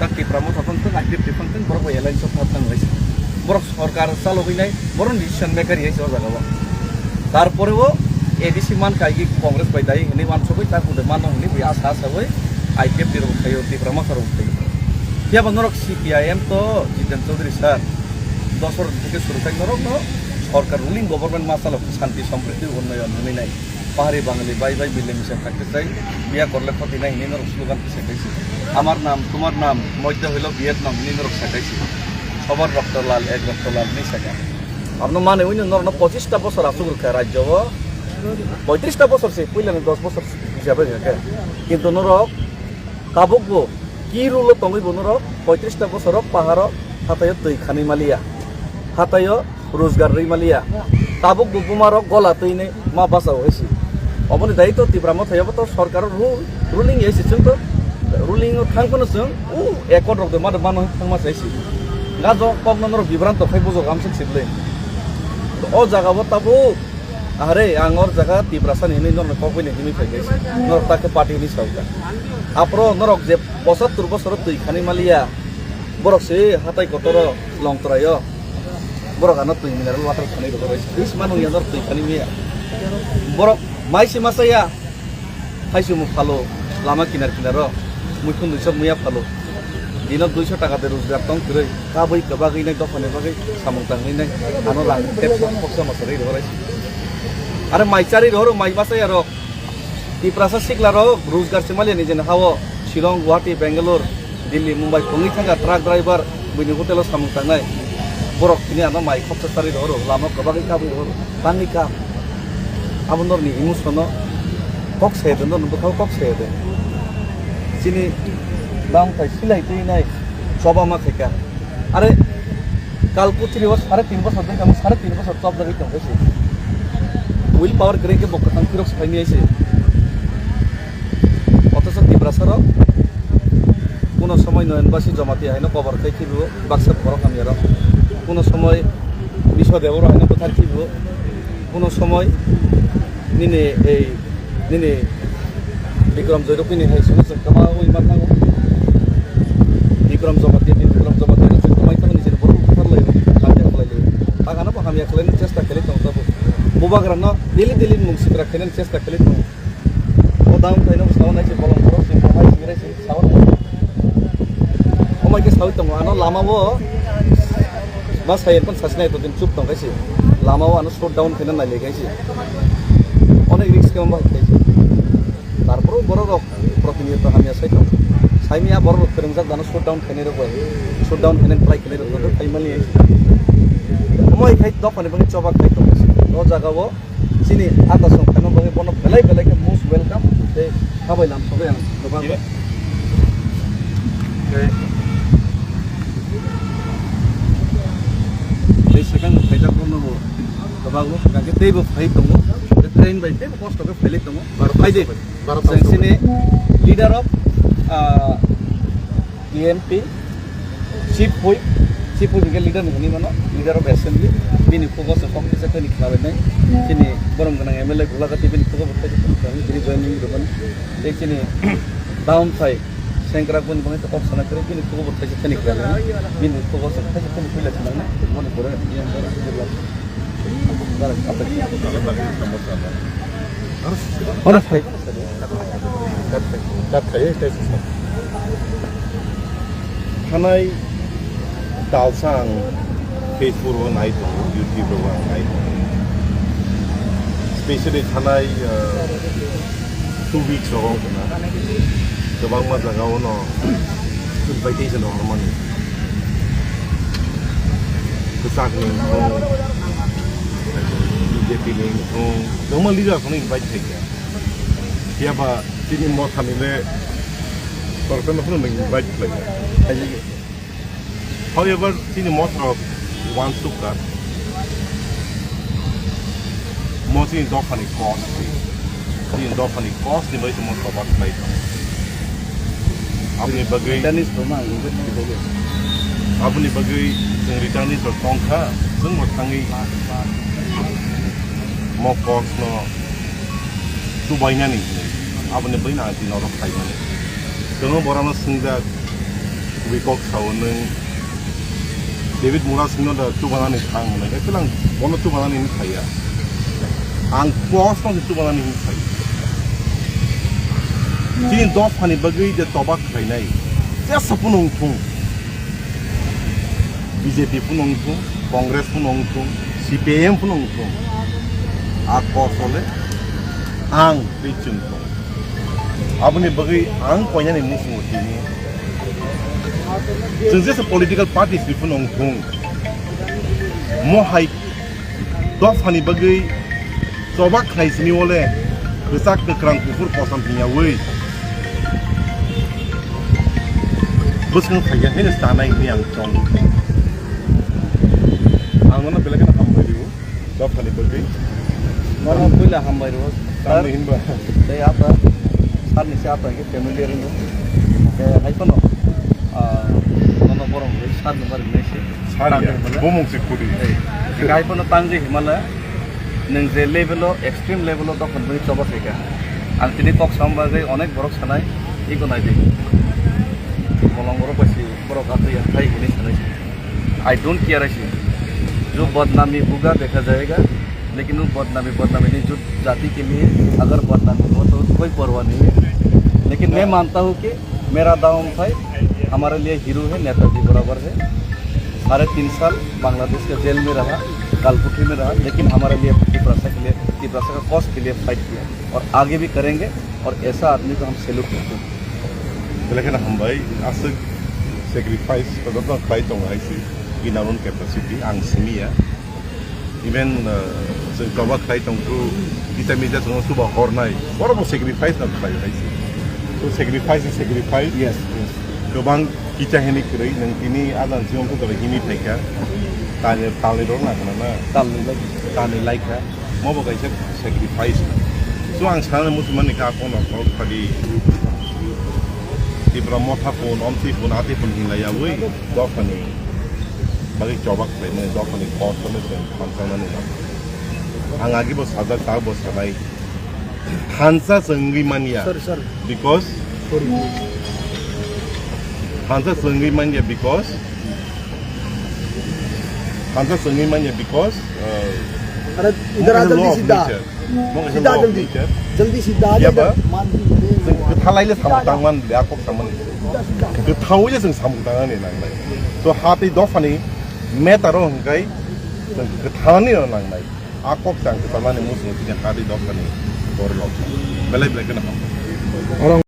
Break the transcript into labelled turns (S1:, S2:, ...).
S1: tak tipramo thotong tong active tifang tong borok yelain sok thotong hoise borok sarkar chalo hinai borok decision maker hoise o jaga তারপরেও ADC মান কাইগি কংগ্রেস বাইদাই হিনি মান সবই তা কুদে মান হিনি B আশা সবই IPF দিরো খাইও তিপ্রামা করো খাইও কিয়া বংরক সিপিআইএম তো জিতেন চৌধুরী স্যার 10 থেকে শুরু থেকে নরক তো সরকার রুলিং গভর্নমেন্ট মাসাল শান্তি সম্প্রীতি উন্নয়ন হনি নাই পাহাড়ি বাঙালি বাই বাই মিলেমিশে থাকতে চাই বিয়া করলে ক্ষতি নাই হিনি নরক স্লোগান শেখাইছি আমার নাম তোমার নাম মধ্য হইল বিয়ের নাম হিনি নরক শেখাইছি সবার রক্ত লাল এক রক্ত লাল নি শেখা আপনার মানে ওই নর 25টা বছর আসুক রাজ্য 35টা বছর সে পইলে 10 বছর হিসাবে থাকে কিন্তু নরক কাবুকবো কি রুল তঙ্গইব নরক 35টা বছর পাহাড় হাতায় তৈ খানি মালিয়া হাতায় রোজগার রই মালিয়া কাবুক বুমারক গলা তৈনে মা বাঁচাও হয়েছি অবনি দায়িত্ব তিপ্রামো থাইব তো সরকার রুলিং হয়েছে जों তো রুলিং থাকবো जों ও একট রক মাদ মান থাকমা চাইছি গাজ কম নর বিভ্রান্ত খাই বুঝো গামসে ছিললে ও জায়গাবো তাবো আরে আঙর জায়গা তিপ্রাসান হিনি নর কইনে হিমি ফাইগাইছে নর তাকে পার্টি নি সরকার আপরো নরক যে 75 বছর তৈ খানি মালিয়া বরক সে হাতাই কতর লংতরায় বরক আনা তৈ মিনারেল ওয়াটার খানি রইছে ইস মানু ইয়াদর তৈ খানি মিয়া বরক মাইসি মাসাইয়া খাইছো মু ভালো লামা কিনার কিনার মুখুন দুইসব মুয়া ভালো দিন 200 টাকা দে রোজগার তং করে কাবই কবাগই নাই দফানে বাগৈ সামং তাংই নাই আনো লাং টেপস পক্সা মাসারে রইছে আরে মাইচারি রো মাই মাসাইয়া র তিপ্রাসা সিকলা র রোজগার সে মালিয়া নিজে হাও শিলং গুয়াহাটি বেঙ্গালোর দিল্লি মুম্বাই ফংনি থাকা ট্রাক ড্রাইভার বইনি হোটেল সামং তাंनाय বরক কিনে আনো মাই খপসা সারি রো লামা কবাগই কাবই রো তাंनि কাম আবনরনি ইমোশন কক সেদে ন নবখাও কক সেদে চিনি দাম তাই সিলাই তুই নাই সবা মা থেকে আরে কালপুত্রি ও 3.5 বছর দিন আমি 3.5 বছর জব লাগি তো হইছে উইল পাওয়ার করে কে বকতান ফিরক ফাইনি আইছে অথচ তিপ্রাসার কোন সময় নয়নবাসী জমাতি আইন কবর খাই খিব বাক্সা বড় কামিয়ার কোন সময় বিশ্বদেবর আইন কথার খিব কোন সময় নিনে এই নিনে বিক্রম জয়রকিনি হাই সমস্ত কামা ওই মাথাও বিক্রম জমাতি তোমাই তো নিজের বড় কথা লই কামিয়া খাইলে আগানা কামিয়া খাইলে চেষ্টা করে তো তব বুবাগ্রান দিলি মুংসিকরা খেলেন চেষ্টা করে তো ও দাম খাইনো সাউন্ড আছে বলম বড় সে হাই গিরাইছে সাউন্ড ওমাইকে সাউন্ড তো আনো লামাবো বাস হাই এখন সাসনাই তো দিন চুপ তো গাইছে লামাও আনো শট ডাউন খেলেন নাই লেগাইছে অনেক রিস্ক কেমন খাইছে তারপরেও বড় প্রতিনিয়ত হামিয়া সাইতাম সাইমিয়া বড় ফেরেংজাক দানো শট ডাউন খেনে রে বয় শট ডাউন খেনে প্রায় খেনে রে তো ফাইমালি মই খাই দফানে বঙ্গে চবা খাই তো ও জাগাবো চিনি আতা সং খানো বঙ্গে বন বেলাই কে মোস্ট ওয়েলকাম তে খাবাইলাম সবাই আন দোকান এই সেখানে ফাইলা করনবো দবাগো কাকে তেইবো ফাই দমো ট্রেন বাইতে কষ্ট করে ফেলে দমো ফাই দে সেনসিনে leader of BNP chief whip के लिडार नहीं मानो लिडार अफ एसेंब्ली बिनि फगस कम्पिटिशन खनि खाबाय नाय खिनि गरम गोनां एमएलए गुलागाति बिनि फगस बथाय बिनि जयनिं रबन ए खिनि डाउन फाइ सेंग्रा गुन बंगे तो ऑप्शन करे बिनि फगस बथाय खनि खाबाय बिनि फगस बथाय खनि फैला छनाय मन करे ये जेब्ला बारा आपे और फाइ kat खायो टेस्ट
S2: खानाय दालसां फेसबुक नाय दं यूट्यूब नाय दं स्पेशली थानाय 2 weeks ago ना गोबां मोजाङाव न इनभाइटेशन हरमानि गोसागनि बीजेपी नि गोबां लिडारखौनो इनभाइट खालामो याबा दिनै मथानिले सरकारखौनो इनभाइट खालामो However, in the matter of one sukkah, most in Dofani cost, in Dofani cost, the most of what played. Abni bagai, Abni bagai, the returnis or Tonka, some more tangy, more cost, no, two by nanny, Abni Bina, in order of 5 minutes. Don't know what I'm saying that wikok sauneng David Muras sino da tubanan ni tang na kaya lang bono tubanan ni kaya ang pos ng tubanan ni kaya tin dof hani bagay de tobak kay nay siya sa punong tung BJP punong tung Congress punong tung CPM punong tung ako sole ang Christian tung abang ni bagay ang konya ni musuh ini Since political parties di punong tung, mo hai dof hani bagay sobak hai sini oleh besak ke kerang kufur kosam punya wei. Bus kan kaya ini stana ini yang cong. Angona bela kan hambai diu dof hani bagay.
S1: Mana pula hambai diu.
S2: Stana ini bah.
S1: Saya apa? Saat ni siapa yang familiar ini? Saya hai kono. Nono borong saat nomor ini sih.
S2: Saria, bomong sekuri.
S1: Kai pun tangji Himalaya, neng je level extreme level to konbuni coba seka. Ang tini kok sambagai onek borok sanai, iko nai deh. Bolong borok pasti borok atau yang kai ini sanai. I don't care sih. जो बदनामी होगा देखा जाएगा, लेकिन वो बदनामी नहीं जो जाति के लिए अगर बदनामी हो तो कोई परवाह नहीं है. लेकिन मैं मानता हूँ कि मेरा दाऊं भाई हमारे लिए हीरो है, नेताजी बराबर है. 3.5 साल बांग्लादेश के जेल में रहा, कालपुटी में रहा, लेकिन हमारे लिए तिब्रासा का कॉज के लिए फाइट किया और आगे भी करेंगे. और ऐसा आदमी को हम सैल्यूट करते हैं.
S2: Lekin हम भाई asal sacrifice pada tu kait tong hai si ginarun capacity ang sini ya. Even coba kait tong tu kita media semua tu bahor nai. Orang mau sacrifice nak kait hai si. So sacrifice.
S1: Yes.
S2: Kebang kita hendak kiri nang ini adan siom tu tapi ini mereka tanya dorong nak mana tanya like ha. Mau bagai sacrifice. So ang sana musliman ni kau nak kau padi di Brahmotha pun, Omsi pun, Ati pun hilaya wei, doa ni bagi coba kena doa ni kau sampai pancang ni lah. Ang agi bos sadar tahu bos sampai Hansa senggi mania because Hansa senggi mania because
S3: अरे इधर आ जल्दी सीधा जल्दी सीधा
S2: ya ba thalai le samtangan le akok saman ke thau je sing samtangan ni nang nai so hati dofani metaro ngai ke thani nang nai akok sang ke tamani musu ti hati dofani kor lo belai belai kana